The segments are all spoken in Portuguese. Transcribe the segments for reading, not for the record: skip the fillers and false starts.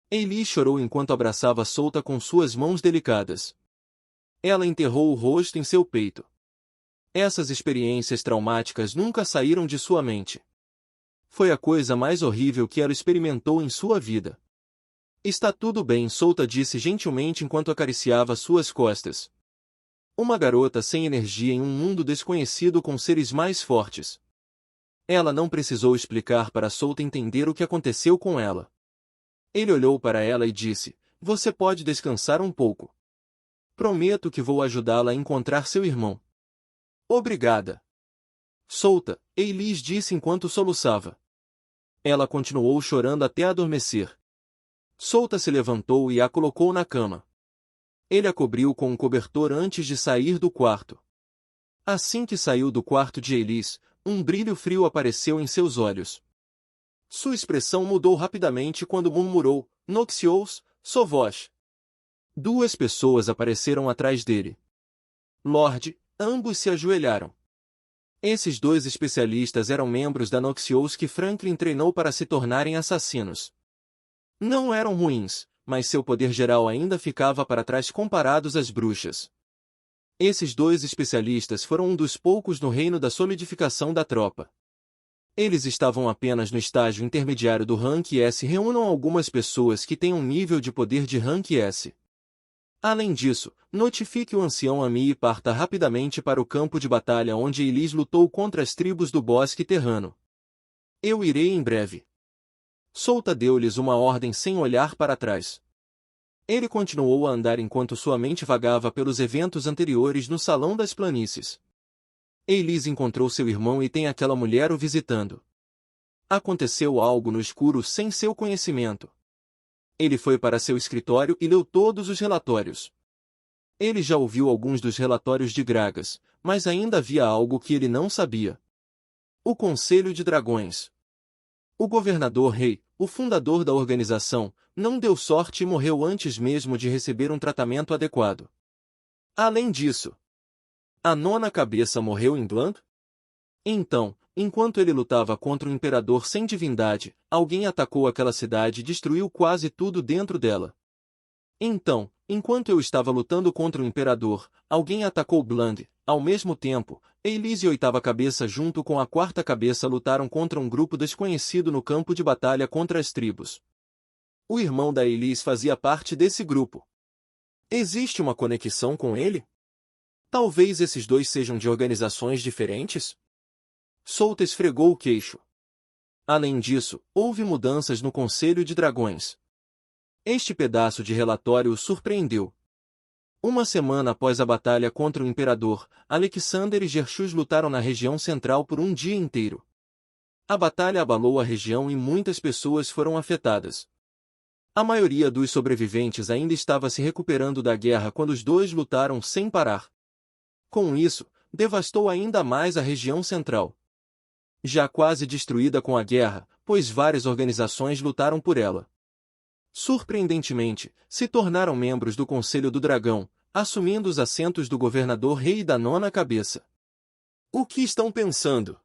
Eilis chorou enquanto abraçava Solta com suas mãos delicadas. Ela enterrou o rosto em seu peito. Essas experiências traumáticas nunca saíram de sua mente. Foi a coisa mais horrível que ela experimentou em sua vida. Está tudo bem, Solta disse gentilmente enquanto acariciava suas costas. Uma garota sem energia em um mundo desconhecido com seres mais fortes. Ela não precisou explicar para Solta entender o que aconteceu com ela. Ele olhou para ela e disse, você pode descansar um pouco. Prometo que vou ajudá-la a encontrar seu irmão. Obrigada. Solta, Eilis disse enquanto soluçava. Ela continuou chorando até adormecer. Solta se levantou e a colocou na cama. Ele a cobriu com um cobertor antes de sair do quarto. Assim que saiu do quarto de Eilis, um brilho frio apareceu em seus olhos. Sua expressão mudou rapidamente quando murmurou, Noxious, Sovosh. Duas pessoas apareceram atrás dele. Lorde, ambos se ajoelharam. Esses dois especialistas eram membros da Noxious que Franklin treinou para se tornarem assassinos. Não eram ruins, mas seu poder geral ainda ficava para trás comparados às bruxas. Esses dois especialistas foram um dos poucos no reino da solidificação da tropa. Eles estavam apenas no estágio intermediário do Rank S. Reúnam algumas pessoas que têm um nível de poder de Rank S. Além disso, notifique o ancião Ami e parta rapidamente para o campo de batalha onde Eilis lutou contra as tribos do Bosque Terrano. Eu irei em breve. Solta deu-lhes uma ordem sem olhar para trás. Ele continuou a andar enquanto sua mente vagava pelos eventos anteriores no Salão das Planícies. Eilis encontrou seu irmão e tem aquela mulher o visitando. Aconteceu algo no escuro sem seu conhecimento. Ele foi para seu escritório e leu todos os relatórios. Ele já ouviu alguns dos relatórios de Gragas, mas ainda havia algo que ele não sabia. O Conselho de Dragões. O governador Rei, o fundador da organização, não deu sorte e morreu antes mesmo de receber um tratamento adequado. Além disso, a nona cabeça morreu em Blanc? Então, enquanto ele lutava contra o imperador sem divindade, alguém atacou aquela cidade e destruiu quase tudo dentro dela. Então, enquanto eu estava lutando contra o imperador, alguém atacou Bland. Ao mesmo tempo, Eilis e oitava cabeça junto com a quarta cabeça lutaram contra um grupo desconhecido no campo de batalha contra as tribos. O irmão da Eilis fazia parte desse grupo. Existe uma conexão com ele? Talvez esses dois sejam de organizações diferentes? Solta esfregou o queixo. Além disso, houve mudanças no Conselho de Dragões. Este pedaço de relatório o surpreendeu. Uma semana após a batalha contra o Imperador, Alexander e Gershus lutaram na região central por um dia inteiro. A batalha abalou a região e muitas pessoas foram afetadas. A maioria dos sobreviventes ainda estava se recuperando da guerra quando os dois lutaram sem parar. Com isso, devastou ainda mais a região central. Já quase destruída com a guerra, pois várias organizações lutaram por ela. Surpreendentemente, se tornaram membros do Conselho do Dragão, assumindo os assentos do governador Rei e da nona cabeça. O que estão pensando?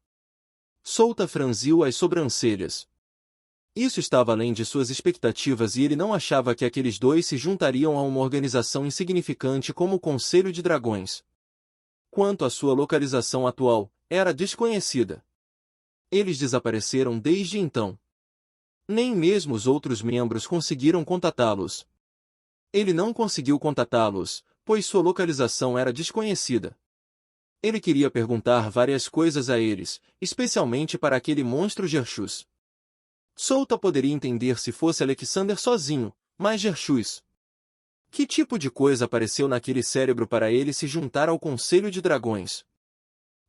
Solta franziu as sobrancelhas. Isso estava além de suas expectativas e ele não achava que aqueles dois se juntariam a uma organização insignificante como o Conselho de Dragões. Quanto à sua localização atual, era desconhecida. Eles desapareceram desde então. Nem mesmo os outros membros conseguiram contatá-los. Ele não conseguiu contatá-los, pois sua localização era desconhecida. Ele queria perguntar várias coisas a eles, especialmente para aquele monstro Gershus. Solta poderia entender se fosse Alexander sozinho, mas Gershus. Que tipo de coisa apareceu naquele cérebro para ele se juntar ao Conselho de Dragões?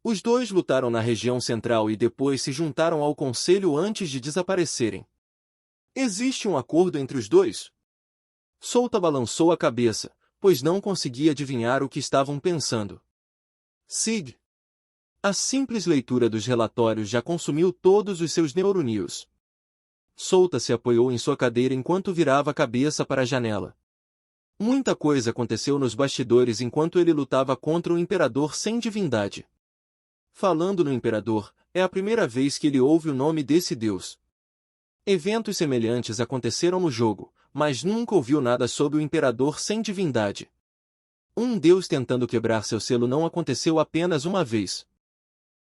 Os dois lutaram na região central e depois se juntaram ao Conselho antes de desaparecerem. Existe um acordo entre os dois? Solta balançou a cabeça, pois não conseguia adivinhar o que estavam pensando. Sig. A simples leitura dos relatórios já consumiu todos os seus neurônios. Solta se apoiou em sua cadeira enquanto virava a cabeça para a janela. Muita coisa aconteceu nos bastidores enquanto ele lutava contra o Imperador sem divindade. Falando no Imperador, é a primeira vez que ele ouve o nome desse deus. Eventos semelhantes aconteceram no jogo, mas nunca ouviu nada sobre o imperador sem divindade. Um deus tentando quebrar seu selo não aconteceu apenas uma vez.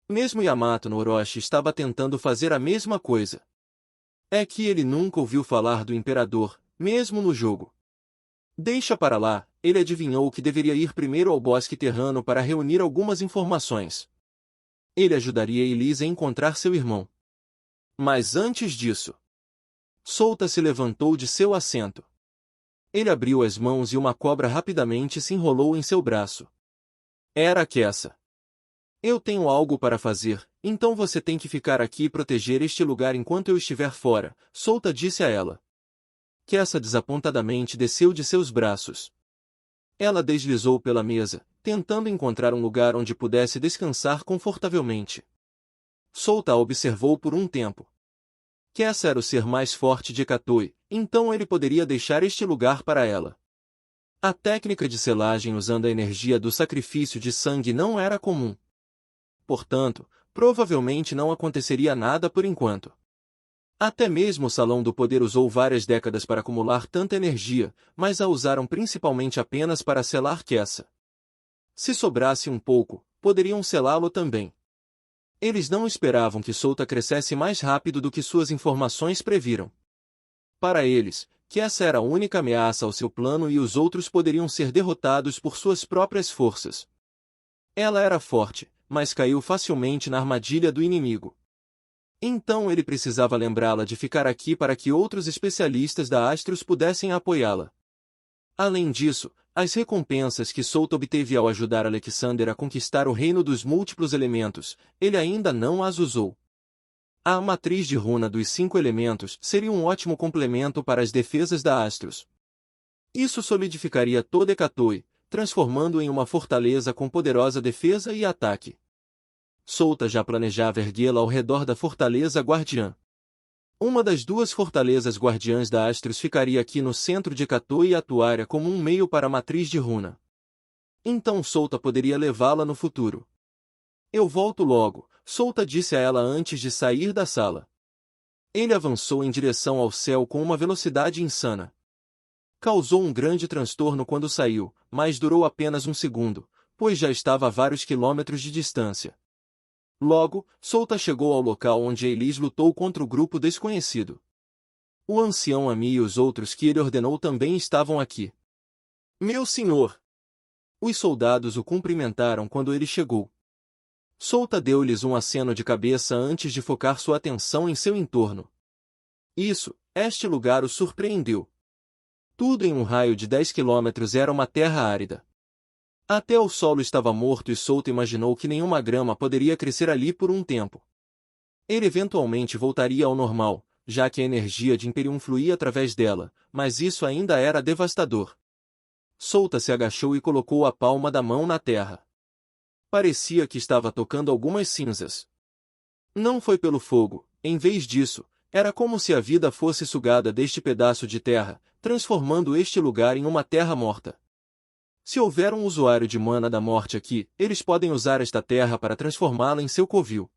Mesmo Yamato no Orochi estava tentando fazer a mesma coisa. É que ele nunca ouviu falar do imperador, mesmo no jogo. Deixa para lá, ele adivinhou que deveria ir primeiro ao bosque terrano para reunir algumas informações. Ele ajudaria Elise a encontrar seu irmão. Mas antes disso, Souta se levantou de seu assento. Ele abriu as mãos e uma cobra rapidamente se enrolou em seu braço. Era Kessa. Eu tenho algo para fazer, então você tem que ficar aqui e proteger este lugar enquanto eu estiver fora, Souta disse a ela. Kessa desapontadamente desceu de seus braços. Ela deslizou pela mesa, tentando encontrar um lugar onde pudesse descansar confortavelmente. Souta a observou por um tempo. Kessa era o ser mais forte de Katoi, então ele poderia deixar este lugar para ela. A técnica de selagem usando a energia do sacrifício de sangue não era comum. Portanto, provavelmente não aconteceria nada por enquanto. Até mesmo o Salão do Poder usou várias décadas para acumular tanta energia, mas a usaram principalmente apenas para selar Kessa. Se sobrasse um pouco, poderiam selá-lo também. Eles não esperavam que Souta crescesse mais rápido do que suas informações previram. Para eles, Kessa era a única ameaça ao seu plano e os outros poderiam ser derrotados por suas próprias forças. Ela era forte, mas caiu facilmente na armadilha do inimigo. Então ele precisava lembrá-la de ficar aqui para que outros especialistas da Astros pudessem apoiá-la. Além disso, as recompensas que Souta obteve ao ajudar Alexander a conquistar o reino dos múltiplos elementos, ele ainda não as usou. A matriz de runa dos 5 elementos seria um ótimo complemento para as defesas da Astros. Isso solidificaria toda Katoi, transformando-o em uma fortaleza com poderosa defesa e ataque. Souta já planejava erguê-la ao redor da fortaleza guardiã. Uma das duas fortalezas guardiãs da Astros ficaria aqui no centro de Katoi e atuaria como um meio para a matriz de runa. Então Souta poderia levá-la no futuro. Eu volto logo, Souta disse a ela antes de sair da sala. Ele avançou em direção ao céu com uma velocidade insana. Causou um grande transtorno quando saiu, mas durou apenas um segundo, pois já estava a vários quilômetros de distância. Logo, Souta chegou ao local onde Elise lutou contra o grupo desconhecido. O ancião Ami e os outros que ele ordenou também estavam aqui. Meu senhor! Os soldados o cumprimentaram quando ele chegou. Souta deu-lhes um aceno de cabeça antes de focar sua atenção em seu entorno. Este lugar o surpreendeu. Tudo em um raio de 10 quilômetros era uma terra árida. Até o solo estava morto e Souta imaginou que nenhuma grama poderia crescer ali por um tempo. Ele eventualmente voltaria ao normal, já que a energia de Imperium fluía através dela, mas isso ainda era devastador. Souta se agachou e colocou a palma da mão na terra. Parecia que estava tocando algumas cinzas. Não foi pelo fogo, em vez disso, era como se a vida fosse sugada deste pedaço de terra, transformando este lugar em uma terra morta. Se houver um usuário de mana da morte aqui, eles podem usar esta terra para transformá-la em seu covil.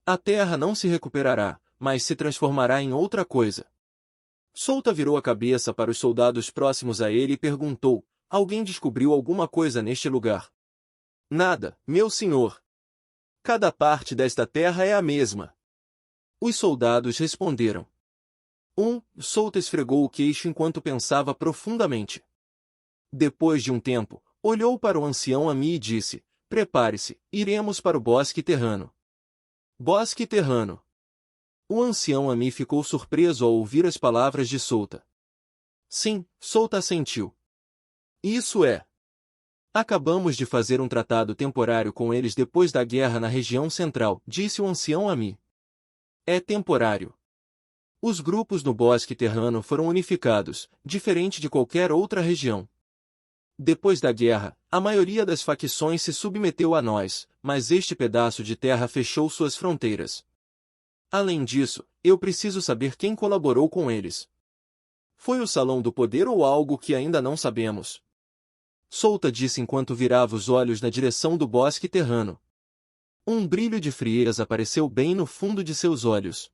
A terra não se recuperará, mas se transformará em outra coisa. Souta virou a cabeça para os soldados próximos a ele e perguntou: alguém descobriu alguma coisa neste lugar? Nada, meu senhor. Cada parte desta terra é a mesma. Os soldados responderam. Souta esfregou o queixo enquanto pensava profundamente. Depois de um tempo, olhou para o ancião Ami e disse: prepare-se, iremos para o bosque terrano. Bosque terrano. O ancião Ami ficou surpreso ao ouvir as palavras de Souta. Sim, Souta assentiu. Isso é. Acabamos de fazer um tratado temporário com eles depois da guerra na região central, disse o ancião Ami. É temporário. Os grupos no bosque terrano foram unificados, diferente de qualquer outra região. Depois da guerra, a maioria das facções se submeteu a nós, mas este pedaço de terra fechou suas fronteiras. Além disso, eu preciso saber quem colaborou com eles. Foi o Salão do Poder ou algo que ainda não sabemos? Souta disse enquanto virava os olhos na direção do bosque terrano. Um brilho de frieza apareceu bem no fundo de seus olhos.